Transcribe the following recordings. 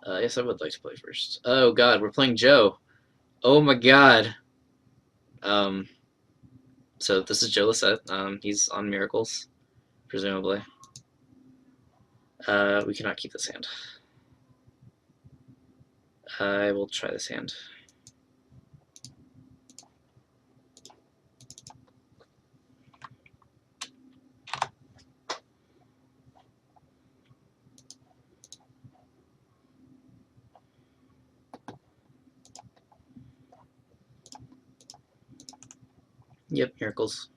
Yes, I would like to play first. Oh God, we're playing Joe. Oh my God. Um, so this is Joe Lissette. He's on Miracles, presumably. We cannot keep this hand. I will try this hand. Yep, Miracles.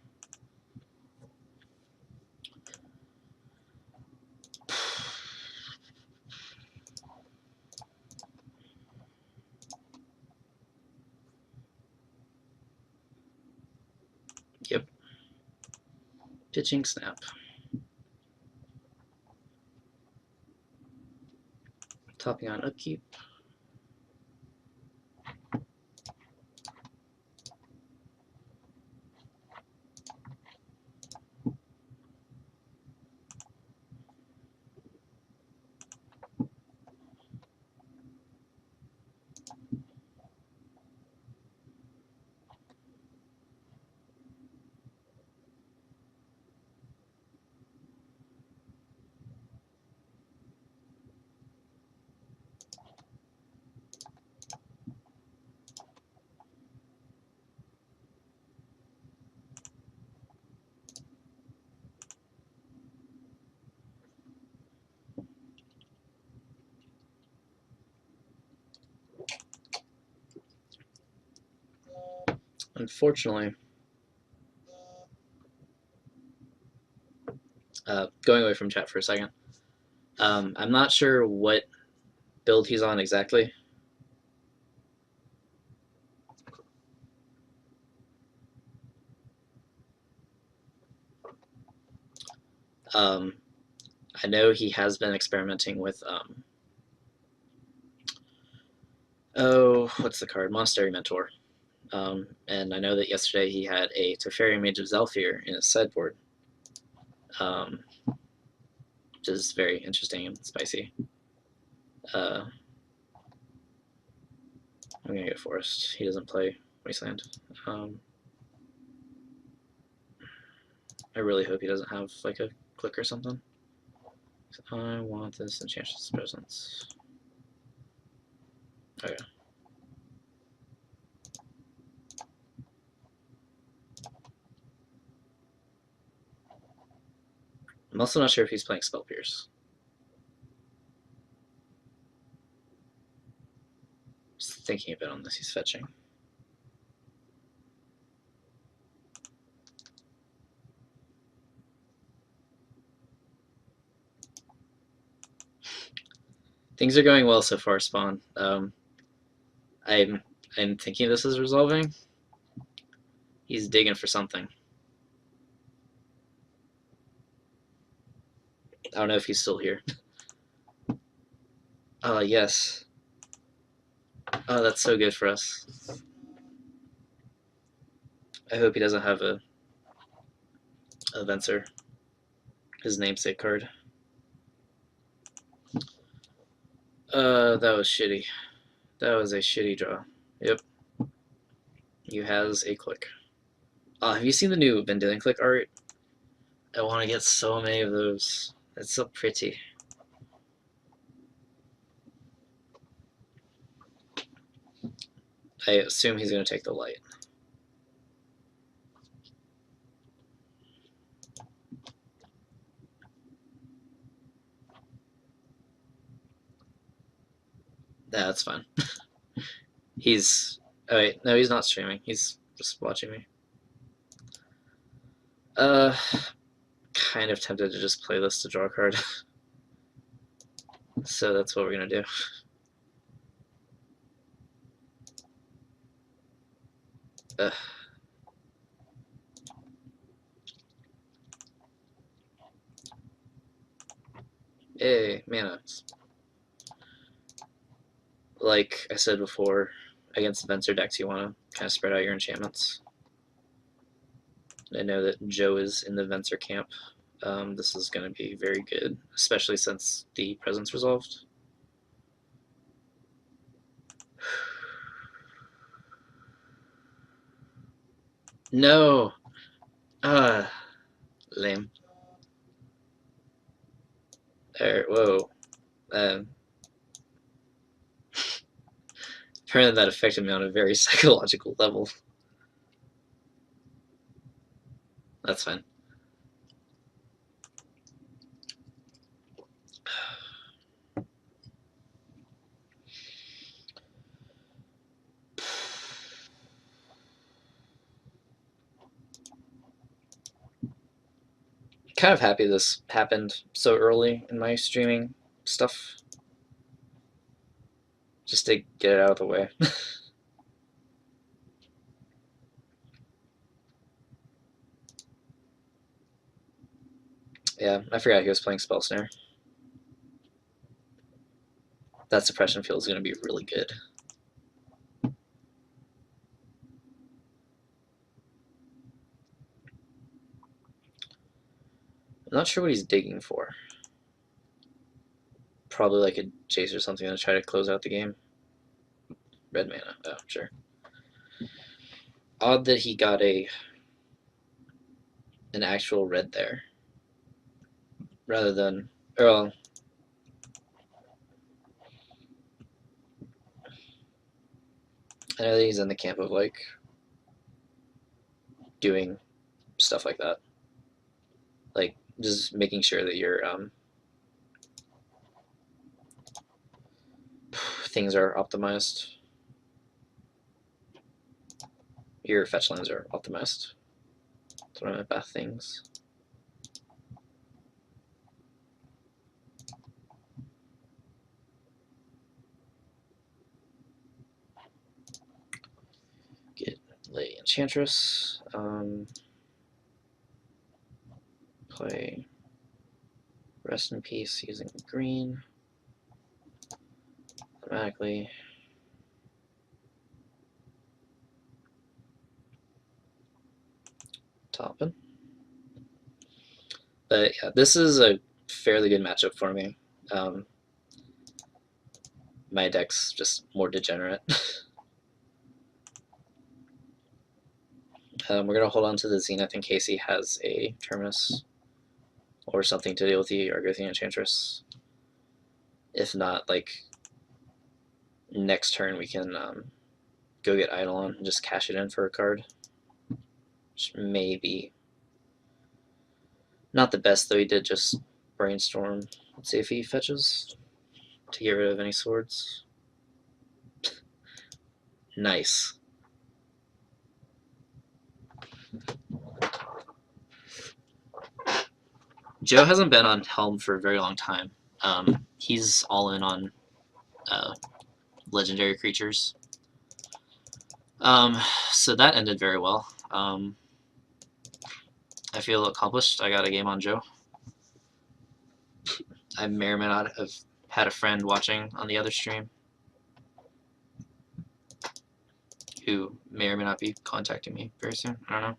Yep. Pitching snap. Topping on upkeep. Unfortunately, going away from chat for a second. I'm not sure what build he's on exactly. Um, I know he has been experimenting with what's the card? Monastery Mentor. And I know that yesterday he had a Teferi Mage of Zalfir in his sideboard, which is very interesting and spicy. I'm gonna get Forest. He doesn't play Wasteland. I really hope he doesn't have like a click or something. I want this Enchantress Presence. Okay. I'm also not sure if he's playing Spell Pierce. Just thinking a bit on this, he's fetching. Things are going well so far, Spawn. I'm thinking this is resolving. He's digging for something. I don't know if he's still here. Yes. Oh, that's so good for us. I hope he doesn't have a Venser, his namesake card. That was shitty. That was a shitty draw. Yep. You has a click. Have you seen the new Vendilion click art? I want to get so many of those. It's so pretty. I assume he's going to take the light. That's fine. He's... Oh wait, no, he's not streaming. He's just watching me. Kind of tempted to just play this to draw a card. So that's what we're going to do. Hey, mana. Like I said before, against the Venser decks, you want to kind of spread out your enchantments. I know that Joe is in the Venser camp. This is going to be very good, especially since the presence resolved. No! Lame. Whoa. Um, Apparently that affected me on a very psychological level. That's fine. Kind of happy this happened so early in my streaming stuff. Just to get it out of the way. Yeah, I forgot he was playing Spell Snare. That suppression field is going to be really good. I'm not sure what he's digging for. Probably like a Jace or something to try to close out the game. Red mana. Oh, sure. Odd that he got an actual red there. Rather than... Well, I know that he's in the camp of like doing stuff like that. Like just making sure that your things are optimized. Your fetch lands are optimized. That's what I meant by things. Get Lady Enchantress. Play Rest in Peace using green. Automatically. Toppin. But yeah, this is a fairly good matchup for me. My deck's just more degenerate. We're going to hold on to the Zenith in case he has a Terminus or something to deal with the Argothian Enchantress. If not, like, next turn we can go get Eidolon and just cash it in for a card. Which may be not the best, though he did just brainstorm. Let's see if he fetches to get rid of any swords. Nice. Joe hasn't been on Helm for a very long time. He's all in on legendary creatures. So that ended very well. I feel accomplished. I got a game on Joe. I may or may not have had a friend watching on the other stream who may or may not be contacting me very soon. I don't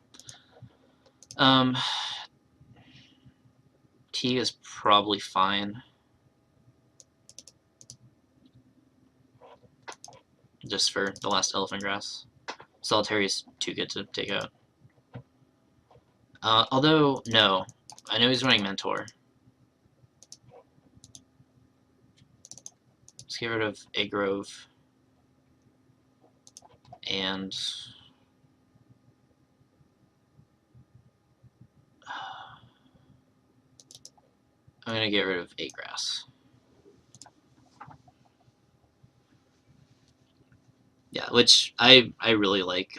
know. T is probably fine. Just for the last Elephant Grass. Solitary is too good to take out. Although, no. I know he's running Mentor. Let's get rid of a Grove. And... I'm going to get rid of a Grass. Yeah, which I really like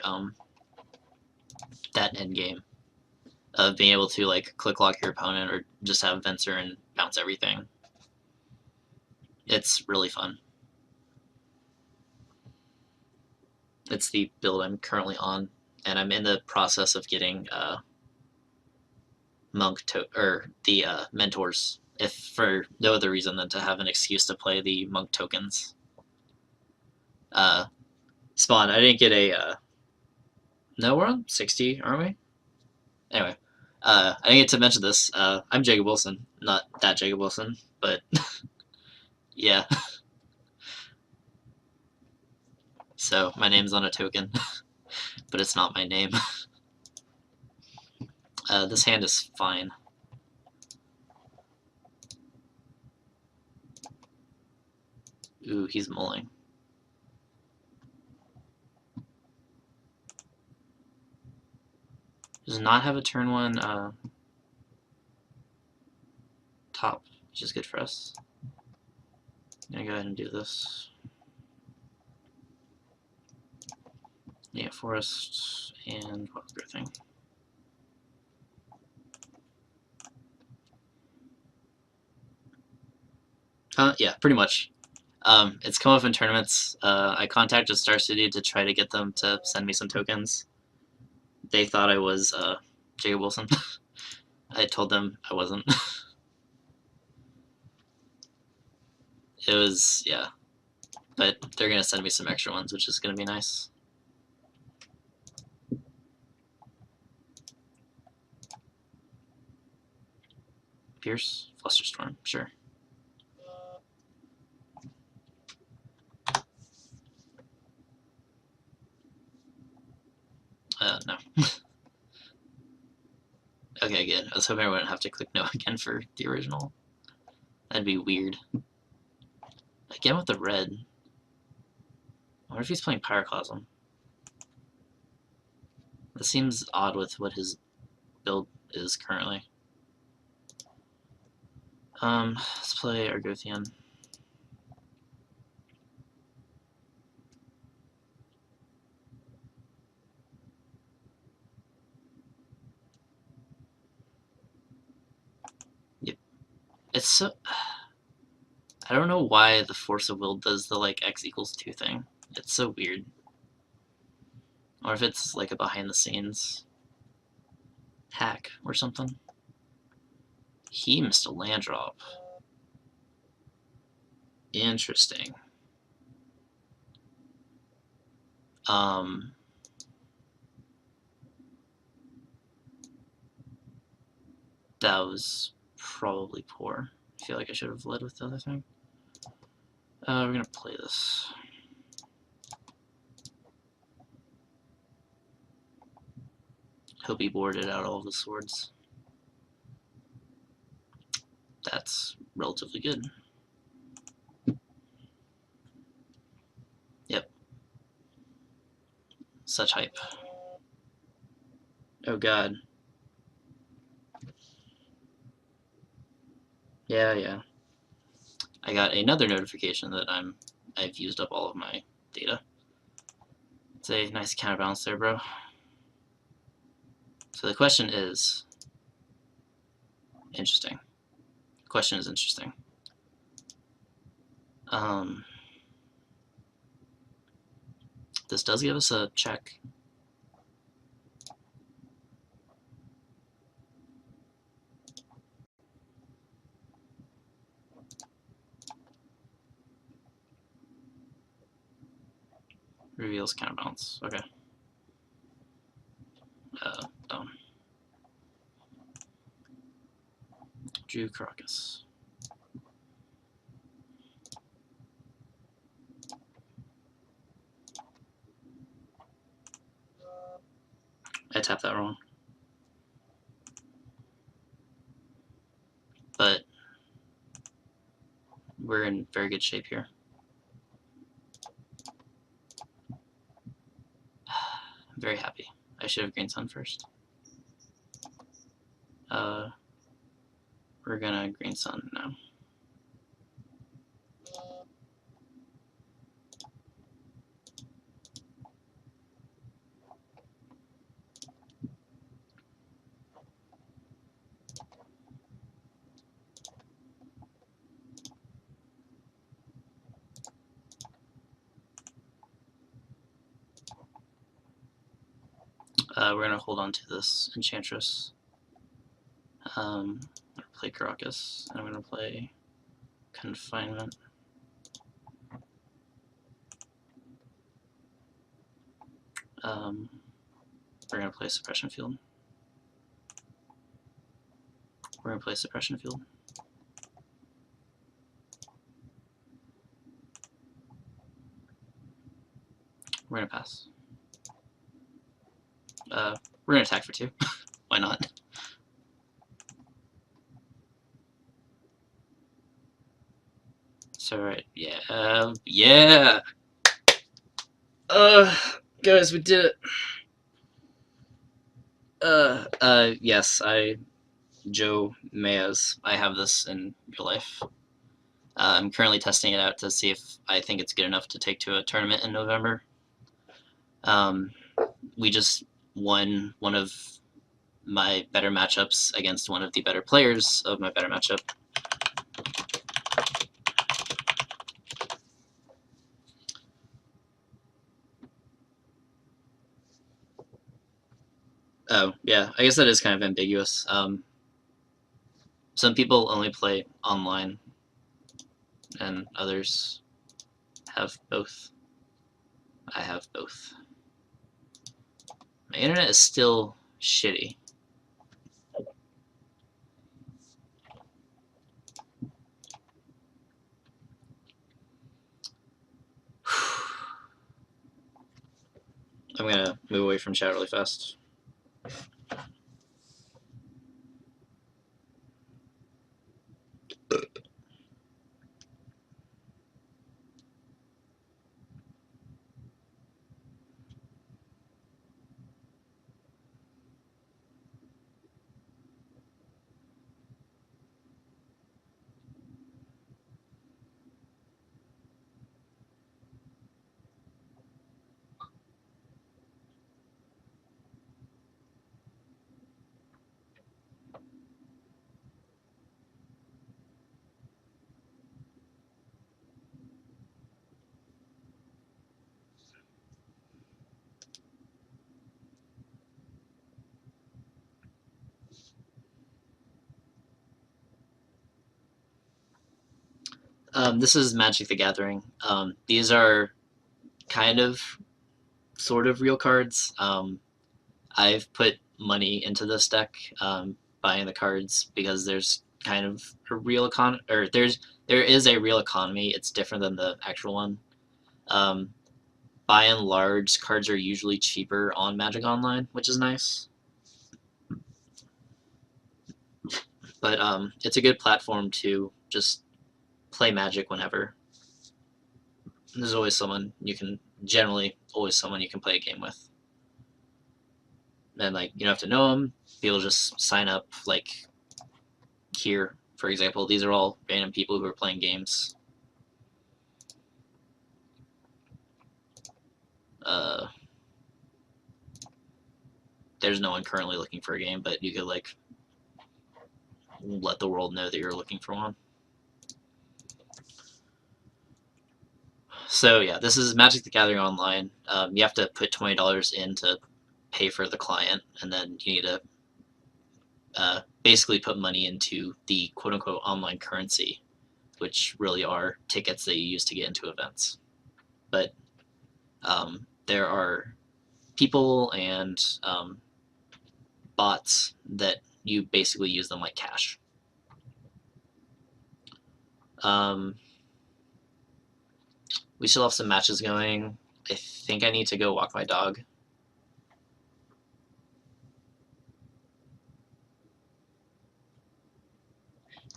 that end game of being able to like click lock your opponent or just have Venser and bounce everything. It's really fun. It's the build I'm currently on, and I'm in the process of getting the mentors, if for no other reason than to have an excuse to play the monk tokens. Spawn, I didn't get a no, we're on 60, aren't we? Anyway, I didn't get to mention this. I'm Jacob Wilson, not that Jacob Wilson, but yeah. so my name's on a token, but it's not my name. This hand is fine. Ooh, he's mulling. Does not have a turn 1 top, which is good for us. I'm gonna go ahead and do this. Yeah, forest and wildgrowth thing. Yeah, pretty much. It's come up in tournaments. I contacted Star City to try to get them to send me some tokens. They thought I was Jacob Wilson. I told them I wasn't. It was, yeah. But they're going to send me some extra ones, which is going to be nice. Pierce, Flusterstorm, sure. No. Okay, good. I was hoping I wouldn't have to click no again for the original. That'd be weird. Again with the red. I wonder if he's playing Pyroclasm. That seems odd with what his build is currently. Let's play Argothian. Yep. It's so... I don't know why the Force of Will does the, like, X equals 2 thing. It's so weird. Or if it's, like, a behind-the-scenes hack or something. He missed a land drop. Interesting. That was probably poor. I feel like I should have led with the other thing. We're gonna play this. Hope he boarded out all of the swords. That's relatively good. Yep. Such hype. Oh god. Yeah. I got another notification that I've used up all of my data. It's a nice counterbalance there, bro. So the question is interesting. The question is interesting. This does give us a check. Reveals counterbalance. Okay. Done. Drew Caracas. I tapped that wrong. But we're in very good shape here. I'm very happy. I should have Green Sun first. We're gonna Green Sun now. We're gonna hold on to this Enchantress. I'm gonna play Caracas, and I'm gonna play Confinement. We're gonna play Suppression Field. We're gonna play Suppression Field. we're gonna pass. We're gonna attack for 2. Why not? So right, yeah, yeah. Guys, we did it. Yes, Joe Mayes. I have this in real life. I'm currently testing it out to see if I think it's good enough to take to a tournament in November. We just won one of my better matchups against one of the better players of my better matchup. Oh, yeah, I guess that is kind of ambiguous. Some people only play online, and others have both. I have both. My internet is still shitty. I'm gonna move away from chat really fast. This is Magic the Gathering. These are kind of, sort of real cards. I've put money into this deck, buying the cards because there's kind of a real there is a real economy. It's different than the actual one. By and large, cards are usually cheaper on Magic Online, which is nice. But it's a good platform to just play Magic whenever. There's always someone you can play a game with. And like you don't have to know them. People just sign up. Like here, for example, these are all random people who are playing games. There's no one currently looking for a game, but you could like let the world know that you're looking for one. So yeah, this is Magic the Gathering Online. You have to put $20 in to pay for the client, and then you need to basically put money into the quote-unquote online currency, which really are tickets that you use to get into events. But there are people and bots that you basically use them like cash. We still have some matches going. I think I need to go walk my dog.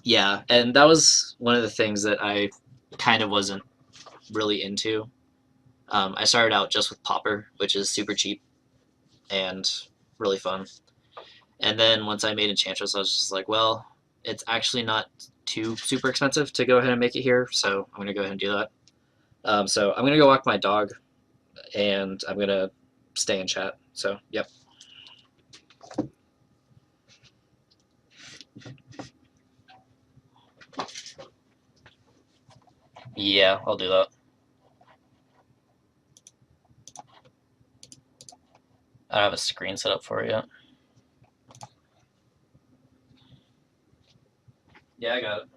Yeah, and that was one of the things that I kind of wasn't really into. I started out just with Pauper, which is super cheap and really fun. And then once I made Enchantress, I was just like, well, it's actually not too super expensive to go ahead and make it here, so I'm going to go ahead and do that. So I'm going to go walk my dog, and I'm going to stay in chat. So, yep. Yeah, I'll do that. I don't have a screen set up for it yet. Yeah, I got it.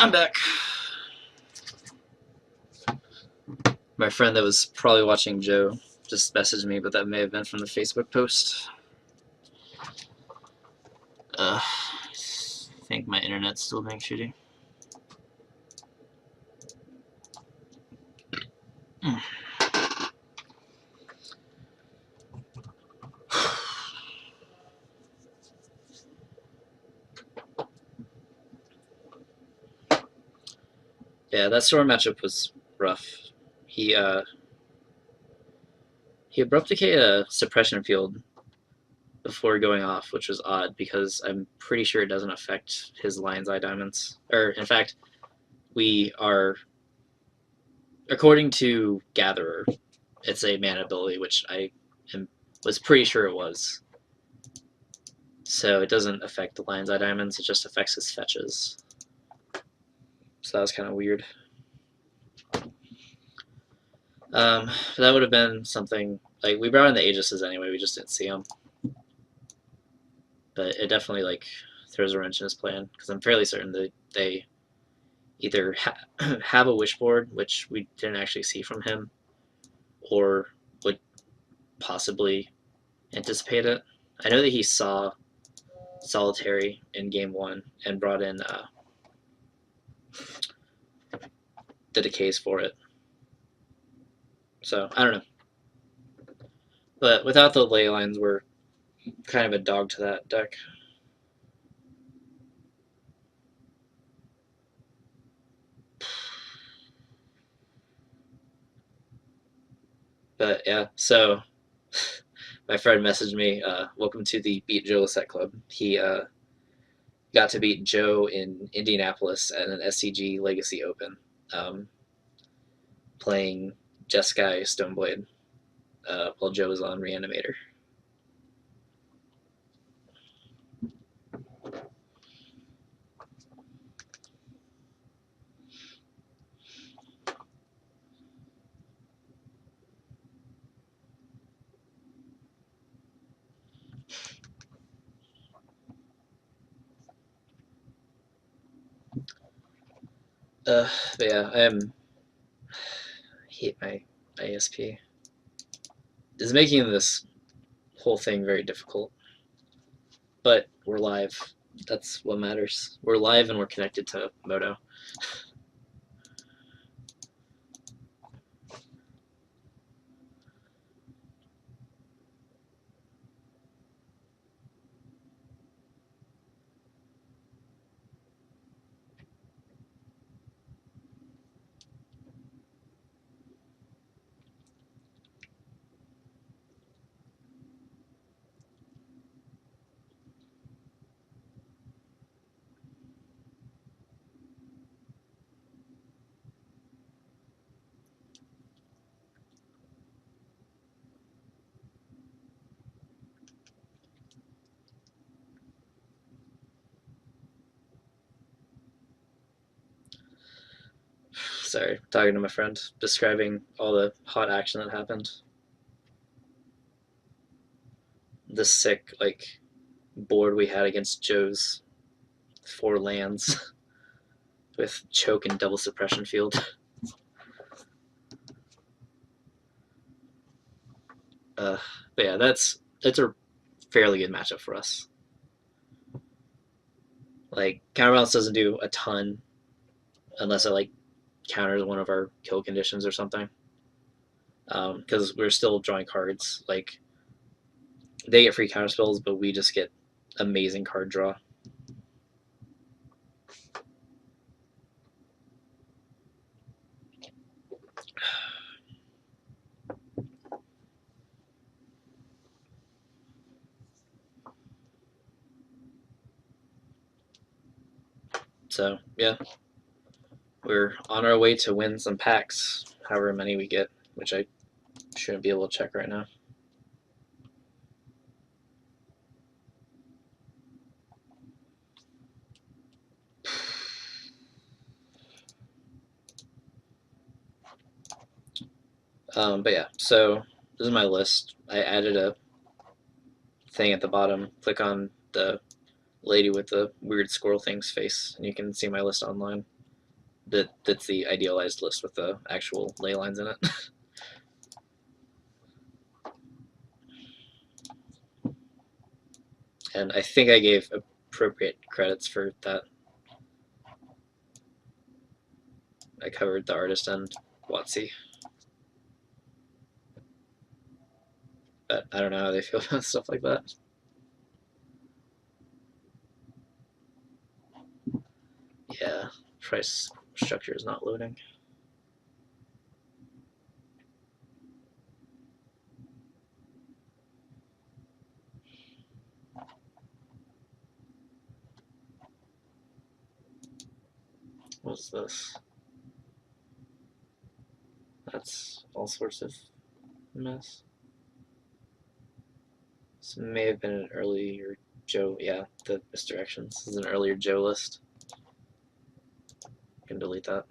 I'm back. My friend that was probably watching Joe just messaged me, but that may have been from the Facebook post. I think my internet's still being shitty. Yeah, that Storm matchup was rough. He abruptly hit a suppression field before going off, which was odd because I'm pretty sure it doesn't affect his Lion's Eye Diamonds. Or in fact, we are, according to Gatherer, it's a mana ability, which was pretty sure it was. So it doesn't affect the Lion's Eye Diamonds, it just affects his fetches. So that was kind of weird. That would have been something, like, we brought in the Aegises anyway, we just didn't see them. But it definitely, like, throws a wrench in his plan, because I'm fairly certain that they either have a wish board, which we didn't actually see from him, or would possibly anticipate it. I know that he saw Solitary in game 1 and brought in the decays for it. So I don't know. But without the ley lines, we're kind of a dog to that deck. But yeah, so my friend messaged me, welcome to the Beat Joe Set Club. He got to beat Joe in Indianapolis at an SCG Legacy Open, playing Jeskai Stoneblade while Joe was on Reanimator. But yeah, I hate my ISP. It's making this whole thing very difficult. But we're live. That's what matters. We're live and we're connected to Moto. Sorry, talking to my friend, describing all the hot action that happened. The sick, like, board we had against Joe's 4 lands with choke and double suppression field. But yeah, that's a fairly good matchup for us. Like, counterbalance doesn't do a ton unless it like counters one of our kill conditions or something. Because we're still drawing cards. Like, they get free counterspells, but we just get amazing card draw. So yeah, we're on our way to win some packs, however many we get, which I shouldn't be able to check right now. But yeah, so this is my list. I added a thing at the bottom. Click on the lady with the weird squirrel thing's face, and you can see my list online. That's the idealized list with the actual ley lines in it. And I think I gave appropriate credits for that. I covered the artist and WotC. But I don't know how they feel about stuff like that. Yeah, price structure is not loading. What's this? That's all sorts of mess. This may have been an earlier Joe. Yeah, the misdirections. This is an earlier Joe list. You can delete that.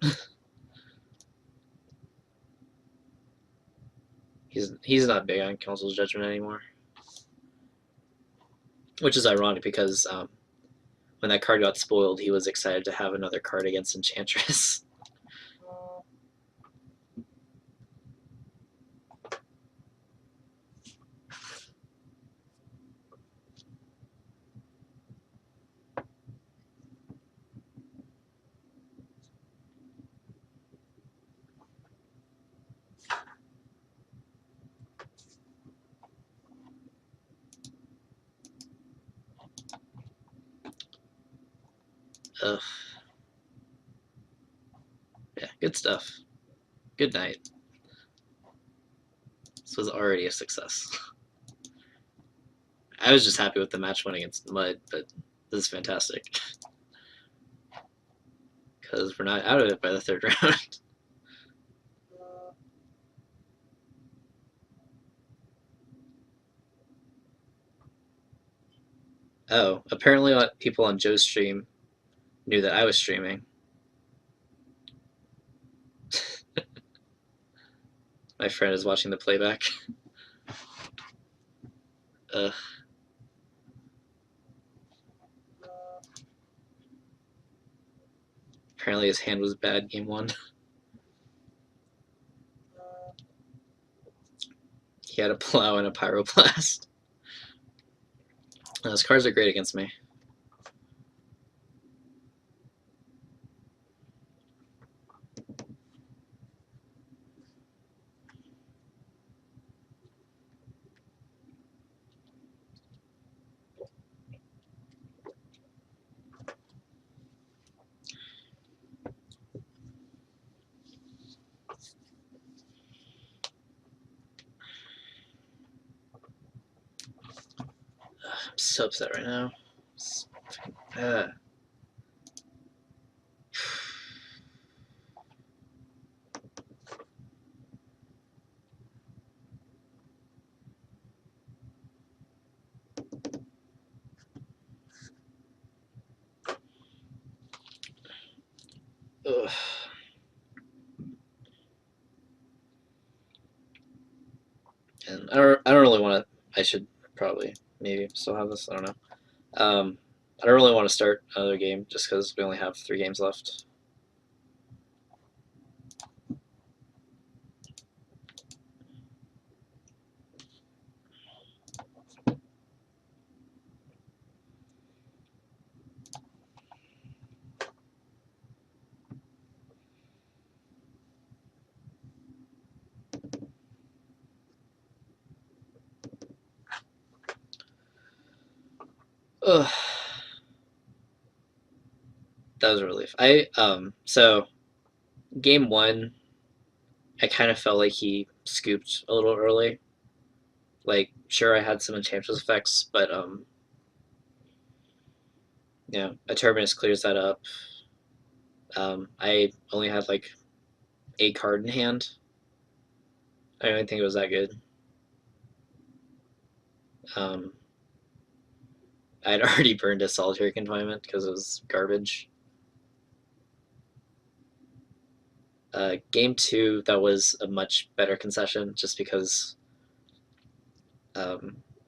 he's not big on Council's Judgment anymore, which is ironic because when that card got spoiled, he was excited to have another card against Enchantress. Ugh. Yeah, good stuff. Good night. This was already a success. I was just happy with the match win against Mud, but this is fantastic. Because we're not out of it by the third round. Oh, apparently people on Joe's stream knew that I was streaming. My friend is watching the playback. Ugh. Apparently his hand was bad game one. He had a plow and a pyroblast. Those cards are great against me. I'm so upset right now. Ugh. And I don't really want to. I should probably maybe still have this. I don't know. I don't really want to start another game just because we only have 3 games left. Ugh. That was a relief. So game 1, I kind of felt like he scooped a little early. Like, sure, I had some Enchantress effects, but yeah, a Terminus clears that up. I only had like a card in hand. I don't even think it was that good. Um, I'd already burned a solitary confinement because it was garbage. Game 2, that was a much better concession just because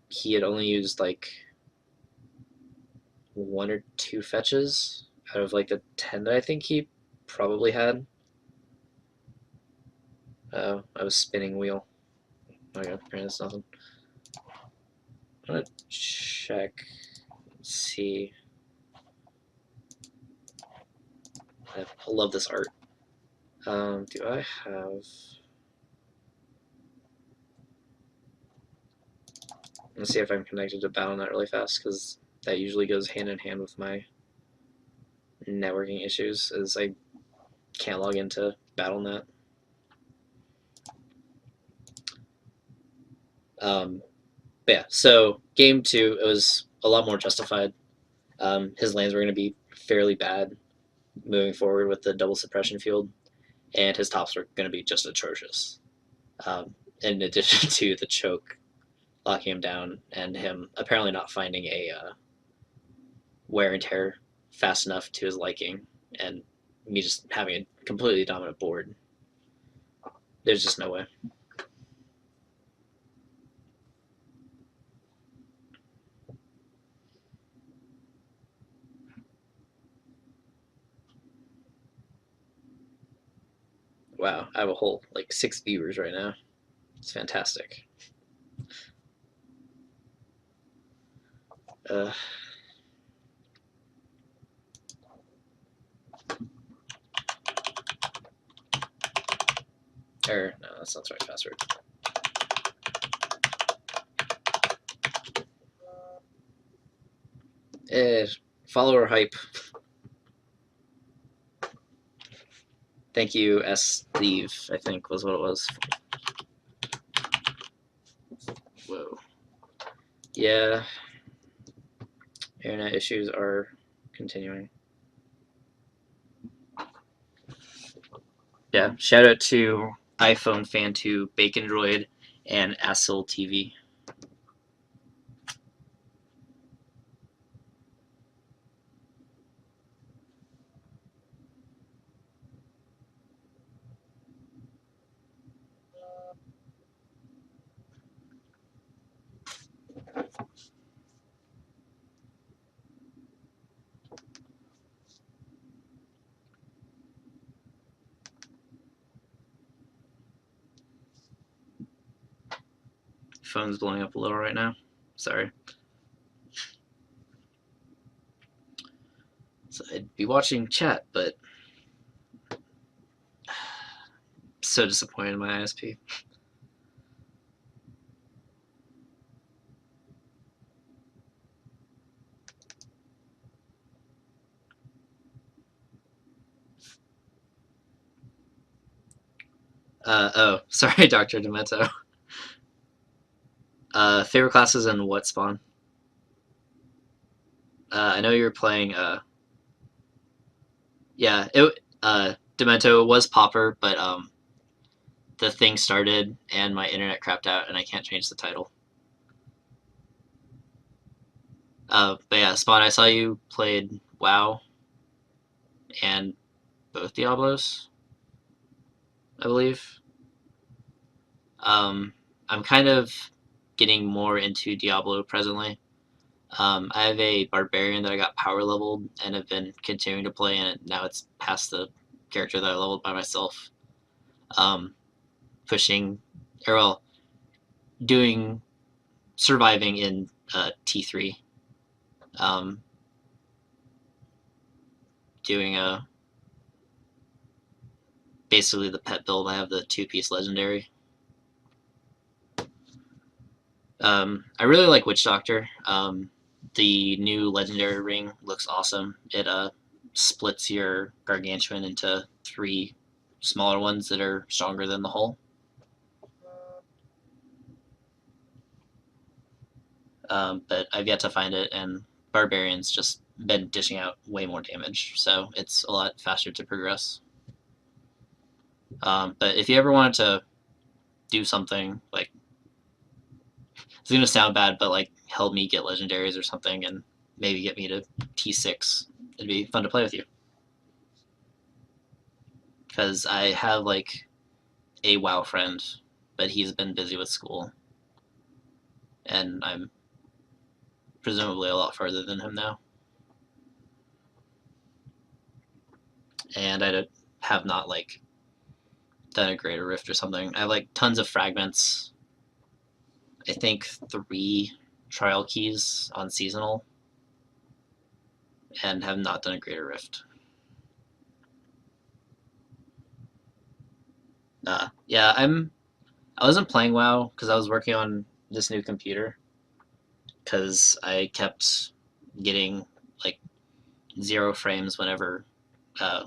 he had only used like 1 or 2 fetches out of like the 10 that I think he probably had. Oh, I was spinning wheel. Okay, apparently that's nothing. I'm gonna check. Let's see. I love this art. Do I have? Let's see if I'm connected to BattleNet really fast, because that usually goes hand in hand with my networking issues, as I can't log into BattleNet. But yeah, so game 2, it was a lot more justified. His lanes were going to be fairly bad moving forward with the double suppression field, and his tops were going to be just atrocious. In addition to the choke locking him down and him apparently not finding a wear and tear fast enough to his liking, and me just having a completely dominant board. There's just no way. Wow, I have a whole like 6 viewers right now. It's fantastic. Uh, no, that's not the right password. Follower hype. Thank you, S. Steve, I think was what it was. Whoa. Yeah. Internet issues are continuing. Yeah, shout out to iPhone Fan 2, Bacon Droid, and Assil TV. Phone's blowing up a little right now. Sorry. So I'd be watching chat, but so disappointed in my ISP. Oh, sorry, Dr. Demento. Favorite classes and what spawn? I know you were playing. Yeah, Demento was Popper, but the thing started and my internet crapped out, and I can't change the title. But yeah, Spawn, I saw you played WoW and both Diablos, I believe. I'm kind of getting more into Diablo presently. I have a barbarian that I got power leveled and have been continuing to play, and now it's past the character that I leveled by myself. Pushing, or well, doing surviving in T3. Doing a basically the pet build. I have the 2-piece legendary. I really like Witch Doctor. The new legendary ring looks awesome. It splits your gargantuan into 3 smaller ones that are stronger than the whole. But I've yet to find it, and Barbarian's just been dishing out way more damage, so it's a lot faster to progress. But if you ever wanted to do something like, it's gonna sound bad, but like help me get legendaries or something, and maybe get me to T6, it'd be fun to play with you. Because I have like a WoW friend, but he's been busy with school, and I'm presumably a lot farther than him now. And have not like done a greater rift or something. I have like tons of fragments. I think 3 trial keys on seasonal, and have not done a greater rift. Yeah, I wasn't playing WoW because I was working on this new computer because I kept getting like 0 frames whenever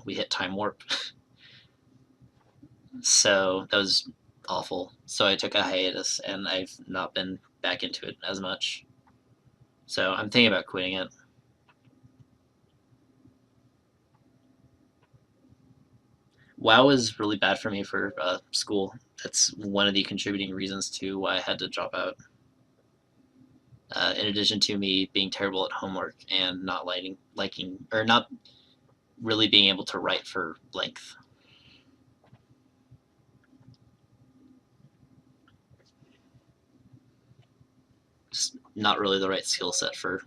we hit time warp. So that was awful. So I took a hiatus and I've not been back into it as much. So I'm thinking about quitting it. WoW was really bad for me for school. That's one of the contributing reasons to why I had to drop out. In addition to me being terrible at homework and not liking or not really being able to write for length. Just not really the right skill set for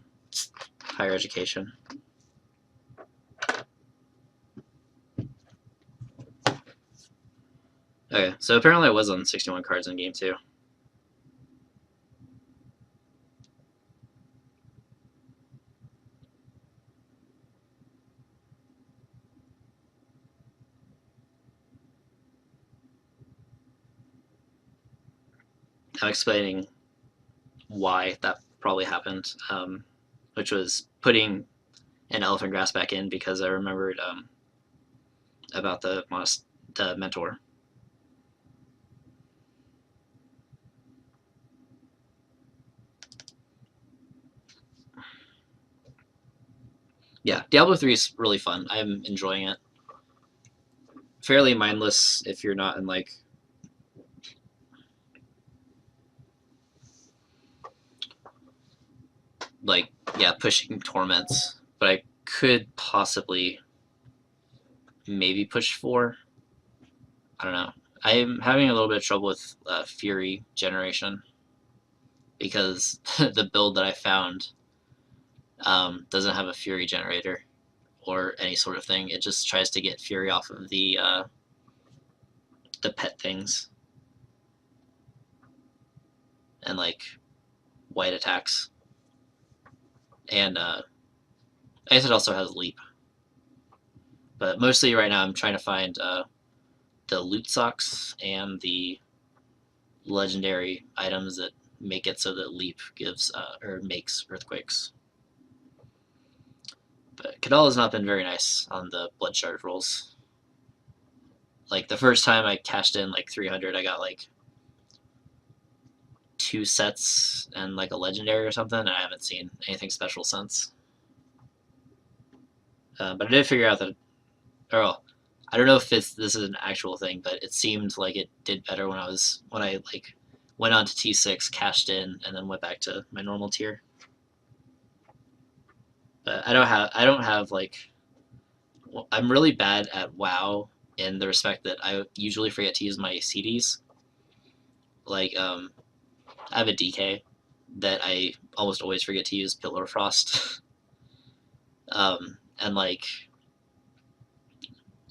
higher education. Okay, so apparently I was on 61 cards in game 2. I'm explaining why that probably happened, which was putting an elephant grass back in because I remembered about the mentor. Yeah, Diablo 3 is really fun. I'm enjoying it. Fairly mindless if you're not in like yeah, pushing torments, but I could possibly maybe push 4. I don't know. I'm having a little bit of trouble with Fury generation because the build that I found doesn't have a Fury generator or any sort of thing. It just tries to get Fury off of the pet things and like white attacks. And I guess it also has leap. But mostly right now I'm trying to find the loot socks and the legendary items that make it so that leap gives or makes earthquakes. But Kadal has not been very nice on the blood shard rolls. Like the first time I cashed in like 300, I got like 2 sets and like a legendary or something, and I haven't seen anything special since. But I did figure out that, or I don't know if this is an actual thing, but it seemed like it did better when I like went on to T6, cashed in, and then went back to my normal tier. But I don't have like, well, I'm really bad at WoW in the respect that I usually forget to use my CDs. Like I have a DK that I almost always forget to use Pillar of Frost. And like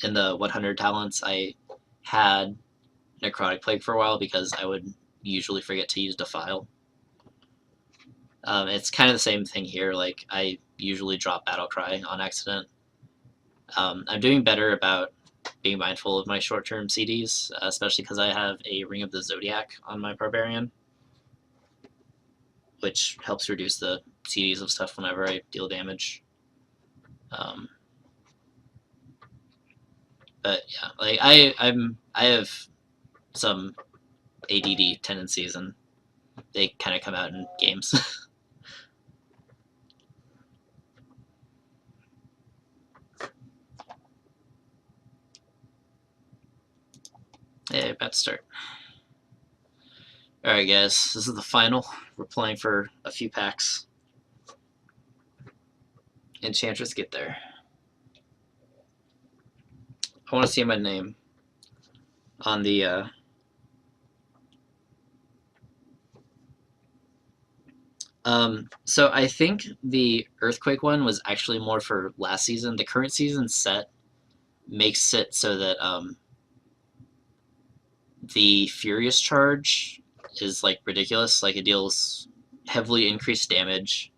in the 100 talents, I had Necrotic Plague for a while because I would usually forget to use Defile. It's kind of the same thing here. Like I usually drop Battle Cry on accident. I'm doing better about being mindful of my short-term CDs, especially because I have a Ring of the Zodiac on my Barbarian, which helps reduce the CDs of stuff whenever I deal damage. But yeah, like I have some ADD tendencies, and they kind of come out in games. Hey, about to start. Alright guys, this is the final. We're playing for a few packs. Enchantress, get there. I want to see my name on the so I think the Earthquake one was actually more for last season. The current season set makes it so that the Furious Charge is like ridiculous. Like it deals heavily increased damage